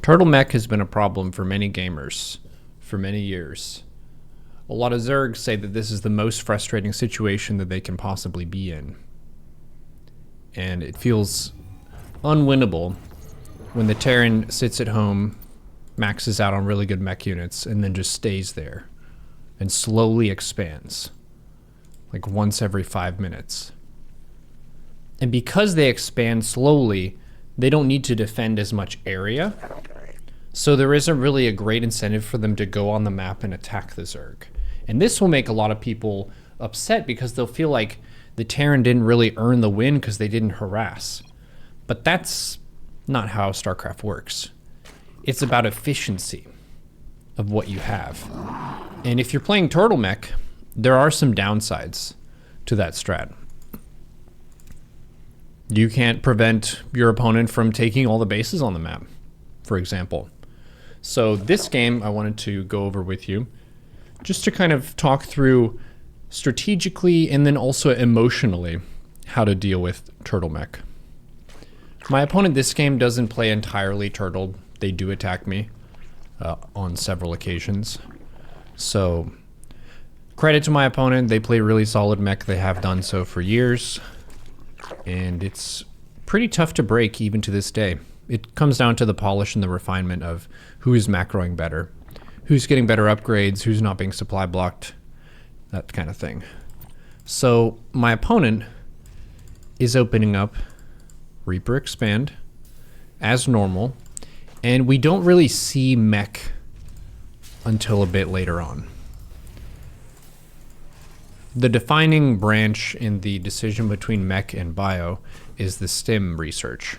Turtle Mech has been a problem for many gamers for many years. A lot of Zergs say that this is the most frustrating situation that they can possibly be in. And it feels unwinnable when the Terran sits at home, maxes out on really good mech units, and then just stays there and slowly expands. Like once every 5 minutes. And because they expand slowly, they don't need to defend as much area. So there isn't really a great incentive for them to go on the map and attack the Zerg. And this will make a lot of people upset because they'll feel like the Terran didn't really earn the win because they didn't harass. But that's not how StarCraft works. It's about efficiency of what you have. And if you're playing Turtle Mech, there are some downsides to that strat. You can't prevent your opponent from taking all the bases on the map, for example. So this game I wanted to go over with you just to kind of talk through strategically and then also emotionally how to deal with Turtle Mech. My opponent this game doesn't play entirely Turtle. They do attack me on several occasions. So credit to my opponent, they play really solid mech. They have done so for years. And it's pretty tough to break even to this day. It comes down to the polish and the refinement of who is macroing better, who's getting better upgrades, who's not being supply blocked, that kind of thing. So my opponent is opening up Reaper Expand as normal, and we don't really see mech until a bit later on. The defining branch in the decision between mech and bio is the stim research.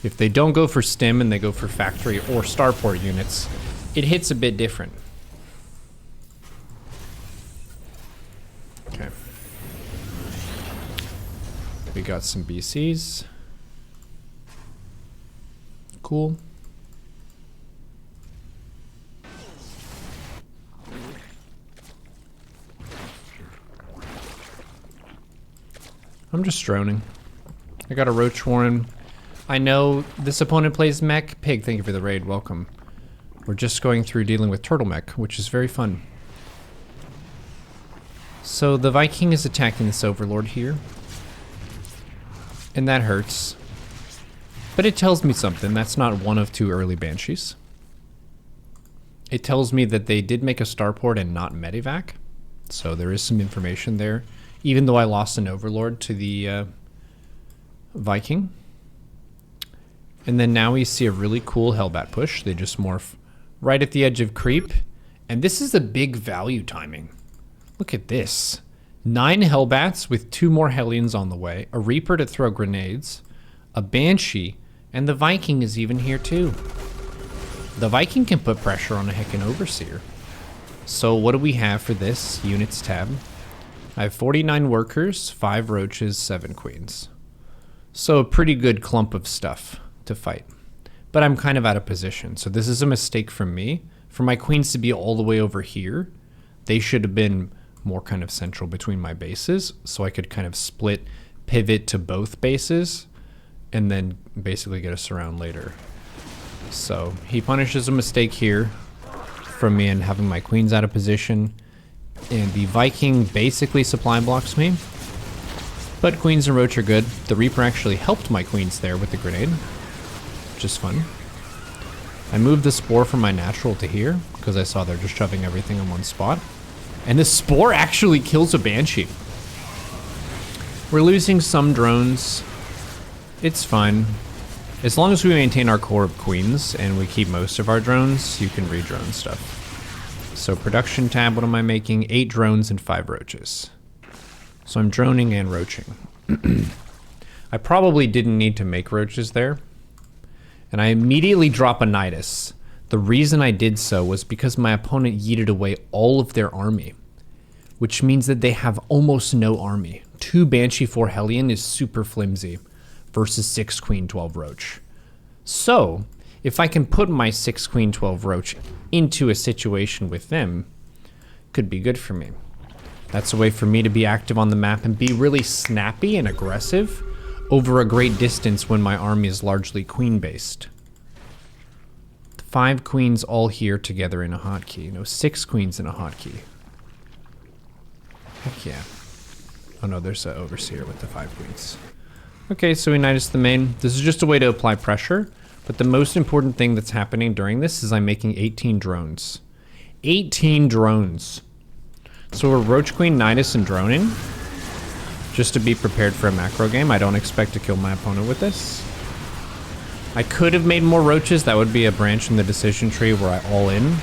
If they don't go for stim and they go for factory or starport units, it hits a bit different. Okay. We got some BCs. Cool. I'm just droning. I got a Roach Warren. I know this opponent plays mech. Pig, thank you for the raid. Welcome. We're just going through dealing with Turtle Mech, which is very fun. So the Viking is attacking this Overlord here. And that hurts. But it tells me something. That's not one of two early Banshees. It tells me that they did make a starport and not medevac. So there is some information there. Even though I lost an Overlord to the Viking. And then now we see a really cool hellbat push. They just morph right at the edge of creep. And this is a big value timing. Look at this. 9 hellbats with 2 more hellions on the way. A Reaper to throw grenades. A Banshee. And the Viking is even here too. The Viking can put pressure on a heckin' Overseer. So what do we have for this units tab? I have 49 workers, 5 roaches, 7 queens. So a pretty good clump of stuff to fight. But I'm kind of out of position, so this is a mistake from me. For my queens to be all the way over here, they should have been more kind of central between my bases, so I could kind of split, pivot to both bases, and then basically get a surround later. So he punishes a mistake here from me and having my queens out of position. And the Viking basically supply blocks me. But queens and roach are good. The Reaper actually helped my queens there with the grenade, which is fun. I moved the Spore from my natural to here because I saw they're just shoving everything in one spot. And the Spore actually kills a Banshee. We're losing some drones. It's fine. As long as we maintain our core of queens and we keep most of our drones, you can re-drone stuff. So production tab, what am I making? 8 drones and 5 roaches. So I'm droning and roaching. I probably didn't need to make roaches there. And I immediately drop a nidus. The reason I did so was because my opponent yeeted away all of their army. Which means that they have almost no army. 2 Banshee, 4 Hellion is super flimsy versus 6 Queen, 12 Roach. So if I can put my 6 Queen 12 Roach into a situation with them, could be good for me. That's a way for me to be active on the map and be really snappy and aggressive over a great distance when my army is largely queen based. 5 queens all here together in a hotkey. No, 6 queens in a hotkey. Heck yeah. Oh no, there's an overseer with the 5 queens. Okay, so we nidus the main. This is just a way to apply pressure, but the most important thing that's happening during this is I'm making 18 drones. 18 drones. So we're Roach Queen, nidus, and droning. Just to be prepared for a macro game. I don't expect to kill my opponent with this. I could have made more roaches. That would be a branch in the decision tree where I all in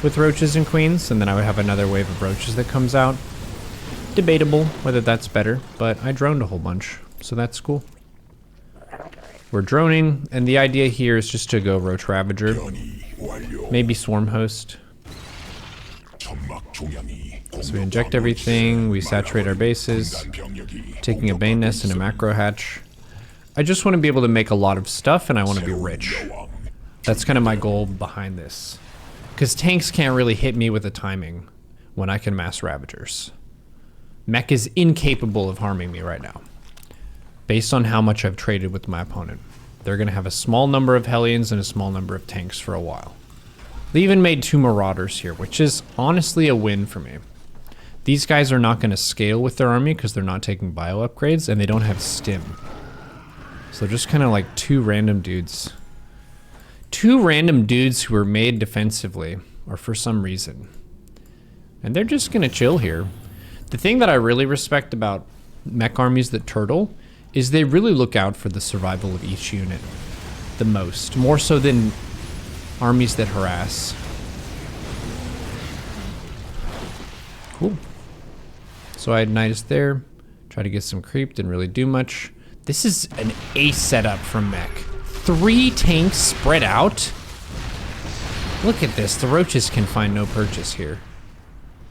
with roaches and queens, and then I would have another wave of roaches that comes out. Debatable whether that's better, but I droned a whole bunch, so that's cool. We're droning, and the idea here is just to go Roach Ravager, maybe Swarm Host. So we inject everything, we saturate our bases, taking a Bane Nest and a Macro Hatch. I just want to be able to make a lot of stuff, and I want to be rich. That's kind of my goal behind this. Because tanks can't really hit me with the timing when I can mass Ravagers. Mech is incapable of harming me right now, based on how much I've traded with my opponent. They're going to have a small number of Hellions and a small number of tanks for a while. They even made 2 Marauders here, which is honestly a win for me. These guys are not going to scale with their army because they're not taking bio upgrades, and they don't have stim. So just kind of like 2 random dudes. 2 random dudes who were made defensively, or for some reason. And they're just going to chill here. The thing that I really respect about mech armies that turtle is they really look out for the survival of each unit the most, more so than armies that harass. Cool. So I had nidus there, try to get some creep, didn't really do much. This is an ace setup from Mech. 3 tanks spread out. Look at this, the roaches can find no purchase here.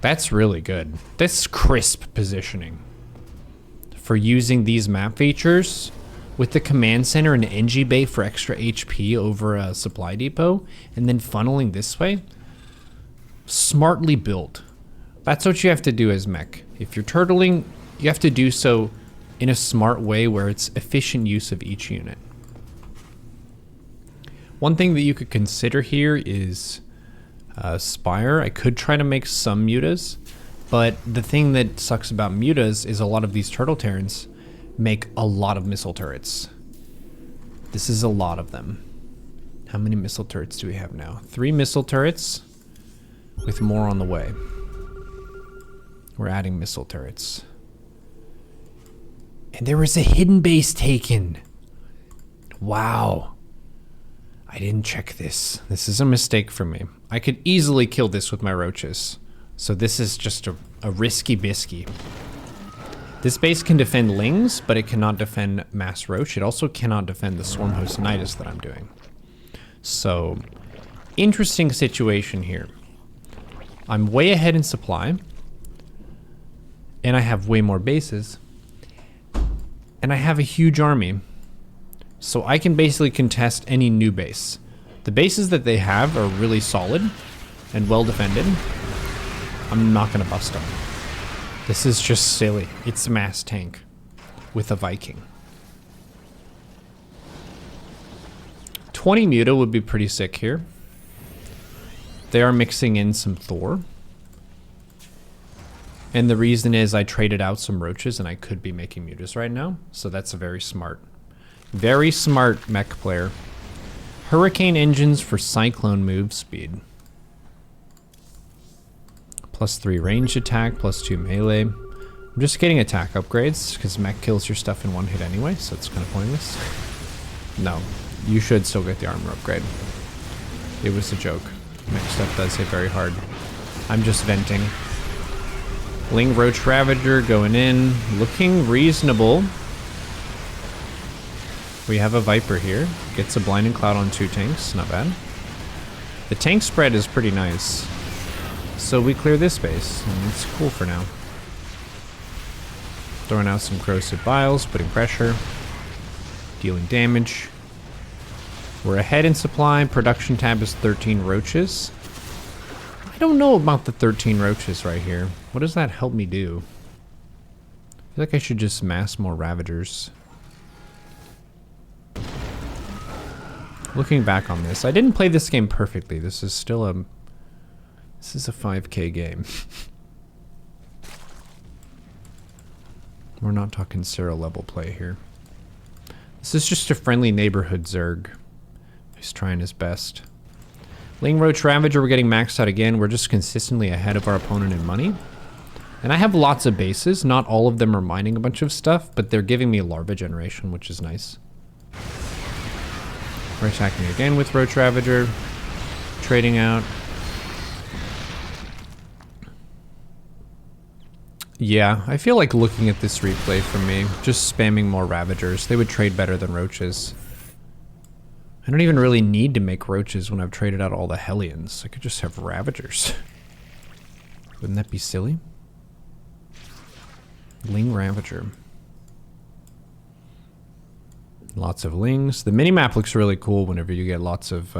That's really good. That's crisp positioning for using these map features with the command center and NG bay for extra HP over a supply depot, and then funneling this way. Smartly built. That's what you have to do as Mech. If you're turtling, you have to do so in a smart way where it's efficient use of each unit. One thing that you could consider here is Spire. I could try to make some mutas, but the thing that sucks about mutas is a lot of these turtle terrans make a lot of missile turrets. This is a lot of them. How many missile turrets do we have now? 3 missile turrets with more on the way. We're adding missile turrets. And there was a hidden base taken. Wow. I didn't check this. This is a mistake for me. I could easily kill this with my roaches. So this is just a risky bisky. This base can defend Lings, but it cannot defend Mass Roach. It also cannot defend the Swarm Host Nidus that I'm doing. So, interesting situation here. I'm way ahead in supply. And I have way more bases. And I have a huge army. So I can basically contest any new base. The bases that they have are really solid and well defended. I'm not gonna bust them. This is just silly. It's a mass tank with a Viking. 20 Muta would be pretty sick here. They are mixing in some Thor. And the reason is I traded out some roaches and I could be making mutas right now. So that's a very smart mech player. Hurricane engines for Cyclone move speed. +3 range attack, +2 melee. I'm just getting attack upgrades because mech kills your stuff in 1 hit anyway, so it's kind of pointless. No, you should still get the armor upgrade. It was a joke. Mech stuff does hit very hard. I'm just venting. Ling Roach Ravager going in, looking reasonable. We have a Viper here. Gets a Blinding Cloud on 2 tanks, not bad. The tank spread is pretty nice. So we clear this base, and it's cool for now. Throwing out some Corrosive Biles, putting pressure, dealing damage. We're ahead in supply. Production tab is 13 roaches. I don't know about the 13 roaches right here. What does that help me do? I feel like I should just mass more Ravagers. Looking back on this, I didn't play this game perfectly. This is still a 5K game. We're not talking Sarah level play here. This is just a friendly neighborhood Zerg. He's trying his best. Ling Roach Ravager, we're getting maxed out again. We're just consistently ahead of our opponent in money. And I have lots of bases. Not all of them are mining a bunch of stuff, but they're giving me larva generation, which is nice. We're attacking again with Roach Ravager. Trading out. Yeah, I feel like looking at this replay from me, just spamming more Ravagers. They would trade better than Roaches. I don't even really need to make Roaches when I've traded out all the Hellions. I could just have Ravagers. Wouldn't that be silly? Ling Ravager. Lots of Lings. The minimap looks really cool whenever you get lots of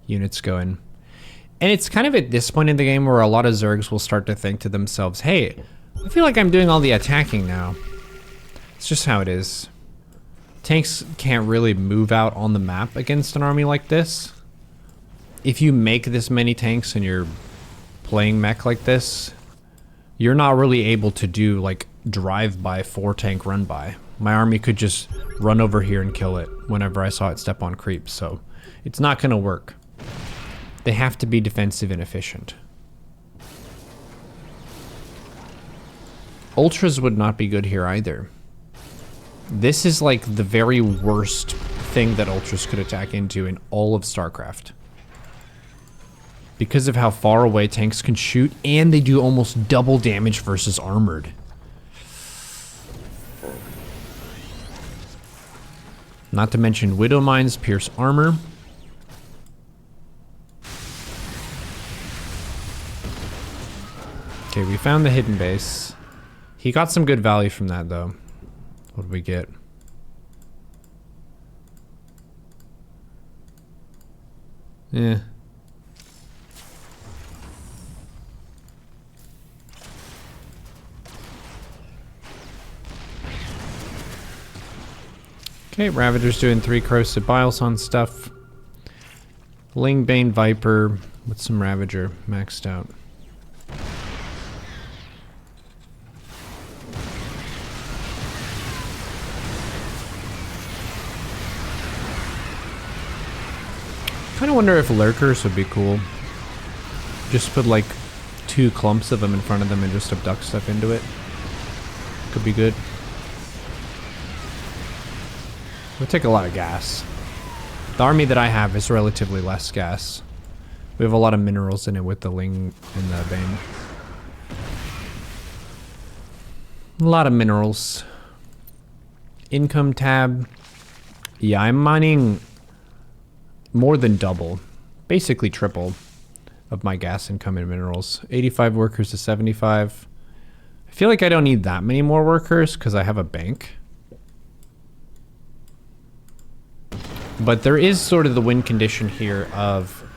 units going. And it's kind of at this point in the game where a lot of Zergs will start to think to themselves, hey, I feel like I'm doing all the attacking now. It's just how it is. Tanks can't really move out on the map against an army like this. If you make this many tanks and you're playing mech like this, you're not really able to do like drive-by 4-tank run-by. My army could just run over here and kill it whenever I saw it step on creeps, so it's not gonna work. They have to be defensive and efficient. Ultras would not be good here either. This is like the very worst thing that Ultras could attack into in all of StarCraft. Because of how far away tanks can shoot, and they do almost double damage versus armored. Not to mention Widow Mines pierce armor. Okay, we found the hidden base. He got some good value from that though. What did we get? Yeah. Okay, Ravager's doing 3 Corrosive Biles on stuff. Lingbane Viper with some Ravager maxed out. Kind of wonder if lurkers would be cool. Just put like 2 clumps of them in front of them and just abduct stuff into it. Could be good. Would take a lot of gas. The army that I have is relatively less gas. We have a lot of minerals in it with the Ling and the Bane. A lot of minerals. Income tab. Yeah, I'm mining more than double, basically triple of my gas income in minerals. 85 workers to 75. I feel like I don't need that many more workers because I have a bank. But there is sort of the win condition here of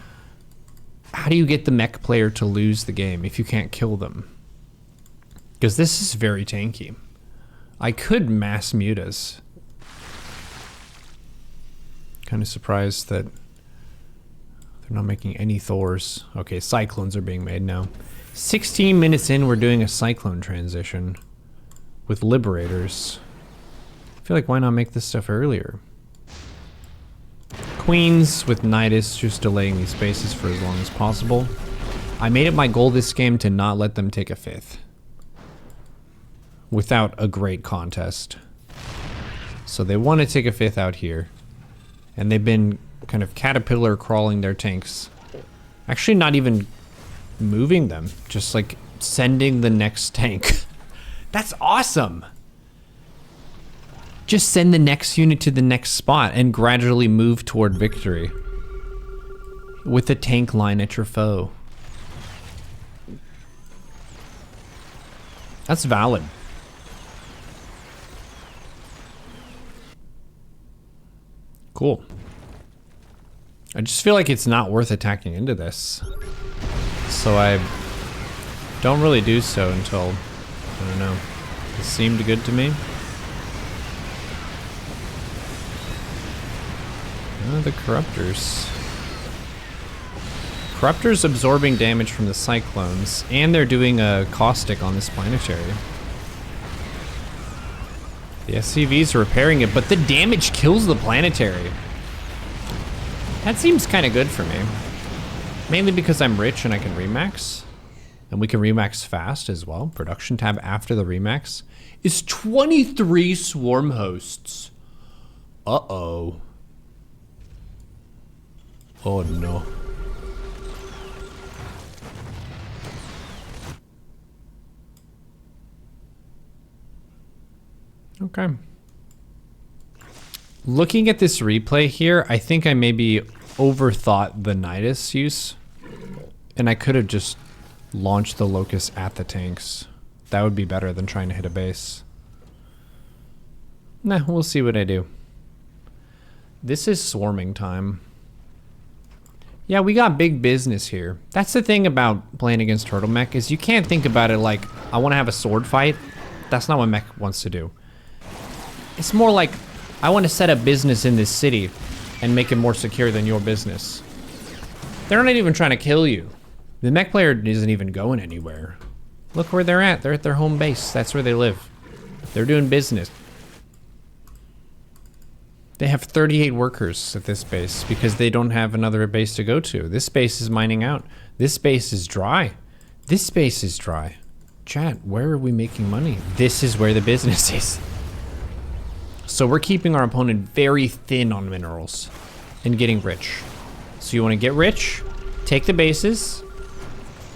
how do you get the mech player to lose the game if you can't kill them? Because this is very tanky. I could mass mutas. Kind of surprised that they're not making any Thors. Okay, Cyclones are being made now. 16 minutes in, we're doing a Cyclone transition with Liberators. I feel like why not make this stuff earlier? Queens with Nidus, just delaying these bases for as long as possible. I made it my goal this game to not let them take a 5th. Without a great contest. So they want to take a 5th out here. And they've been kind of caterpillar crawling their tanks. Actually not even moving them, just like sending the next tank. That's awesome! Just send the next unit to the next spot and gradually move toward victory. With a tank line at your foe. That's valid. Cool. I just feel like it's not worth attacking into this. So I don't really do so until, I don't know, it seemed good to me. The Corruptors. Corruptors absorbing damage from the Cyclones, and they're doing a caustic on this planetary. The SCVs are repairing it, but the damage kills the planetary. That seems kind of good for me. Mainly because I'm rich and I can remax. And we can remax fast as well. Production tab after the remax is 23 swarm hosts. Uh-oh. Oh no. Okay. Looking at this replay here, I think I maybe overthought the nidus use. And I could have just launched the locust at the tanks. That would be better than trying to hit a base. Nah, we'll see what I do. This is swarming time. Yeah, we got big business here. That's the thing about playing against Turtle Mech, is you can't think about it like, I want to have a sword fight. That's not what Mech wants to do. It's more like, I want to set up business in this city and make it more secure than your business. They're not even trying to kill you. The Mech player isn't even going anywhere. Look where they're at. They're at their home base. That's where they live. They're doing business. They have 38 workers at this base because they don't have another base to go to. This base is mining out. This base is dry. This base is dry. Chat, where are we making money? This is where the business is. So we're keeping our opponent very thin on minerals and getting rich. So you want to get rich, take the bases,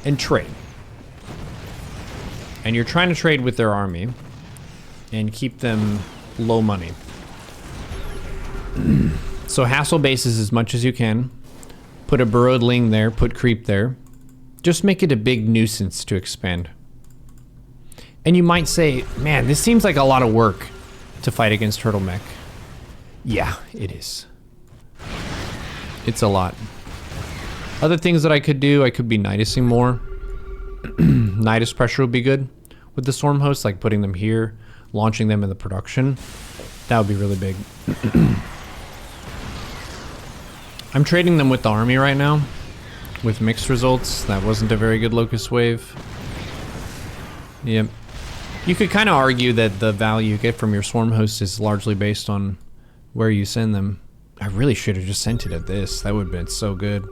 and trade. And you're trying to trade with their army and keep them low money. So hassle bases as much as you can. Put a burrowed ling there, put creep there. Just make it a big nuisance to expand. And you might say, man, this seems like a lot of work to fight against Turtle Mech. Yeah, it is. It's a lot. Other things that I could do, I could be nidusing more. Nidus pressure would be good with the swarm hosts, like putting them here, launching them in the production. That would be really big. I'm trading them with the army right now, with mixed results. That wasn't a very good locust wave. Yep. You could kind of argue that the value you get from your swarm host is largely based on where you send them. I really should have just sent it at this. That would have been so good.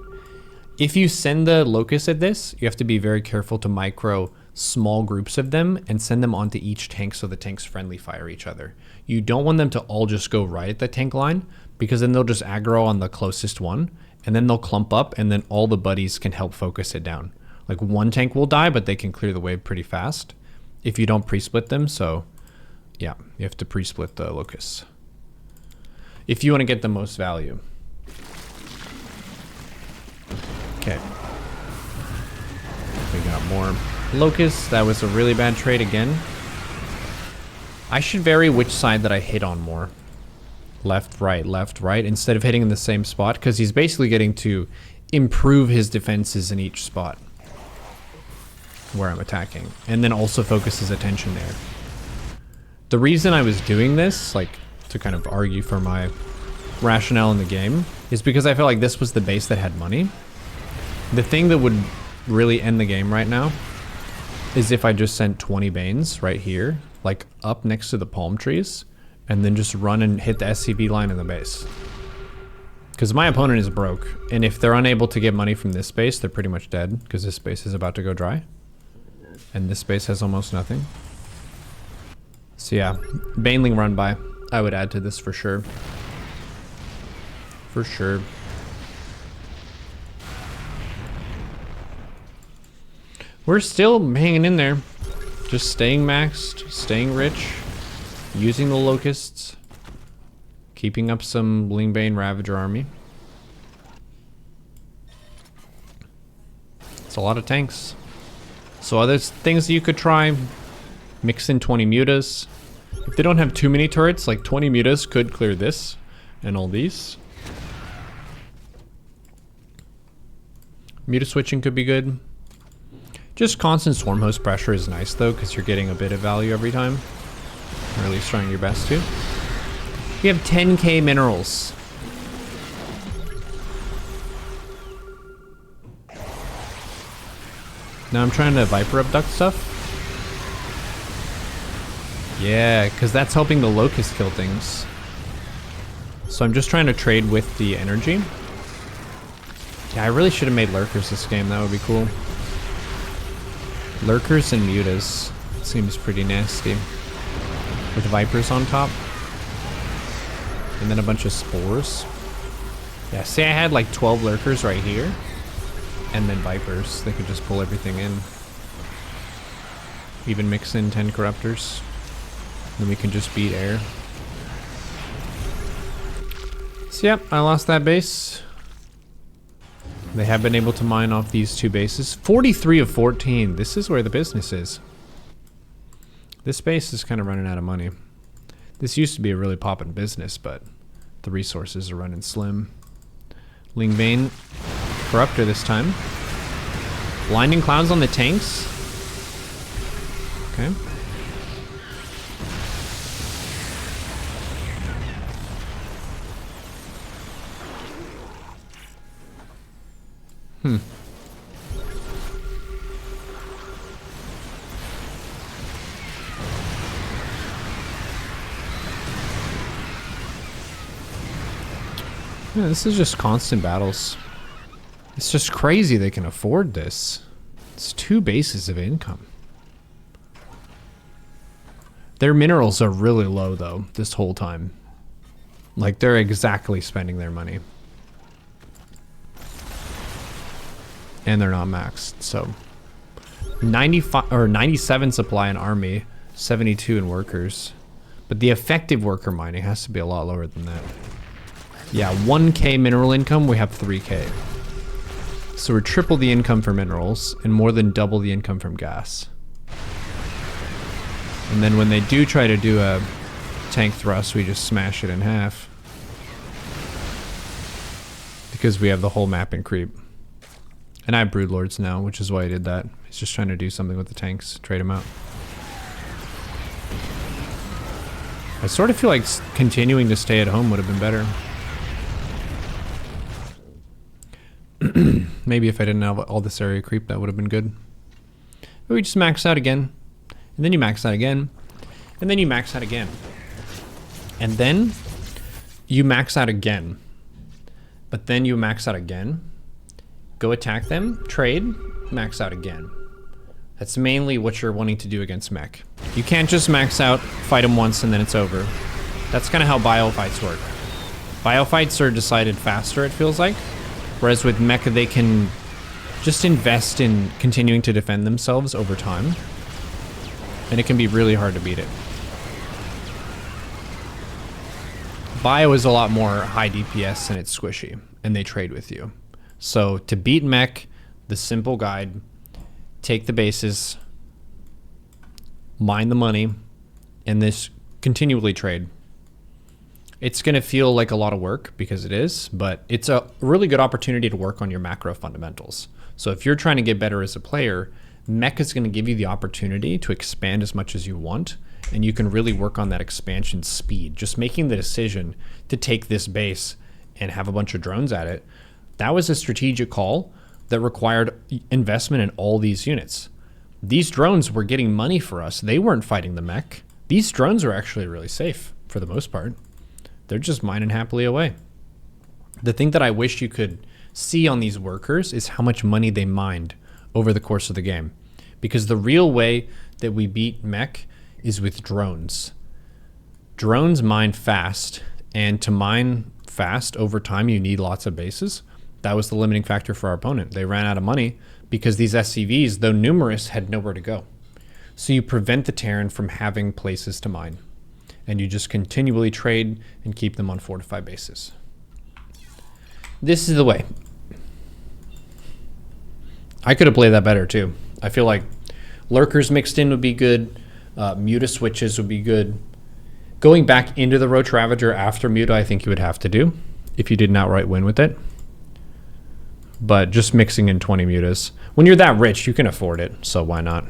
If you send the locust at this, you have to be very careful to micro small groups of them and send them onto each tank so the tanks friendly fire each other. You don't want them to all just go right at the tank line, because then they'll just aggro on the closest one, and then they'll clump up, and then all the buddies can help focus it down. Like one tank will die, but they can clear the wave pretty fast if you don't pre-split them. So yeah, you have to pre-split the locusts if you want to get the most value. Okay. We got more locusts. That was a really bad trade again. I should vary which side that I hit on more. Left, right, instead of hitting in the same spot, because he's basically getting to improve his defenses in each spot where I'm attacking, and then also focus his attention there. The reason I was doing this, like to kind of argue for my rationale in the game, is because I felt like this was the base that had money. The thing that would really end the game right now is if I just sent 20 Banes right here, like up next to the palm trees, and then just run and hit the SCV line in the base. Because my opponent is broke, and if they're unable to get money from this base, they're pretty much dead, because this base is about to go dry. And this base has almost nothing. So yeah, Baneling run by, I would add to this for sure. For sure. We're still hanging in there. Just staying maxed, staying rich, using the locusts, keeping up some Lingbane Ravager army. It's a lot of tanks. So other things you could try, mix in 20 mutas. If they don't have too many turrets, like 20 mutas could clear this and all these. Muta switching could be good. Just constant swarm host pressure is nice though, because you're getting a bit of value every time. Or at least trying your best to. We have 10k minerals. Now I'm trying to Viper abduct stuff. Yeah, because that's helping the Locust kill things. So I'm just trying to trade with the energy. Yeah, I really should have made Lurkers this game. That would be cool. Lurkers and Mutas. Seems pretty nasty. With Vipers on top. And then a bunch of Spores. Yeah, say I had like 12 Lurkers right here. And then Vipers. They could just pull everything in. Even mix in 10 Corruptors. Then we can just beat air. So yep, I lost that base. They have been able to mine off these two bases. 43 of 14. This is where the business is. This base is kind of running out of money. This used to be a really poppin' business, but the resources are running slim. Lingbane, Corruptor this time. Blinding Clouds on the tanks. Okay. Yeah, this is just constant battles. It's just crazy they can afford this. It's 2 bases of income. Their minerals are really low though, this whole time. Like they're exactly spending their money. And they're not maxed, so 95 or 97 supply in army, 72 in workers. But the effective worker mining has to be a lot lower than that. Yeah, 1k mineral income, we have 3k. So we're triple the income for minerals and more than double the income from gas. And then when they do try to do a tank thrust, we just smash it in half. Because we have the whole map in creep. And I have Broodlords now, which is why I did that. He's just trying to do something with the tanks, trade them out. I sort of feel like continuing to stay at home would have been better. Maybe if I didn't have all this area creep, that would have been good. But we just max out again. And then you max out again. And then you max out again. And then you max out again. But then you max out again. Go attack them, trade, max out again. That's mainly what you're wanting to do against Mech. You can't just max out, fight them once, and then it's over. That's kind of how biofights work. Biofights are decided faster, it feels like. Whereas with Mech, they can just invest in continuing to defend themselves over time. And it can be really hard to beat it. Bio is a lot more high DPS and it's squishy, and they trade with you. So to beat Mech, the simple guide, take the bases, mine the money, and this continually trade. It's going to feel like a lot of work because it is, but it's a really good opportunity to work on your macro fundamentals. So if you're trying to get better as a player, Mech is going to give you the opportunity to expand as much as you want, and you can really work on that expansion speed. Just making the decision to take this base and have a bunch of drones at it, that was a strategic call that required investment in all these units. These drones were getting money for us. They weren't fighting the Mech. These drones are actually really safe for the most part. They're just mining happily away. The thing that I wish you could see on these workers is how much money they mined over the course of the game. Because the real way that we beat Mech is with drones. Drones mine fast, and to mine fast over time you need lots of bases. That was the limiting factor for our opponent. They ran out of money because these SCVs, though numerous, had nowhere to go. So you prevent the Terran from having places to mine. And you just continually trade and keep them on fortified bases. This is the way. I could have played that better too. I feel like Lurkers mixed in would be good. Muta switches would be good. Going back into the Roach Ravager after Muta, I think you would have to do if you didn't outright win with it. But just mixing in 20 Mutas. When you're that rich, you can afford it, so why not?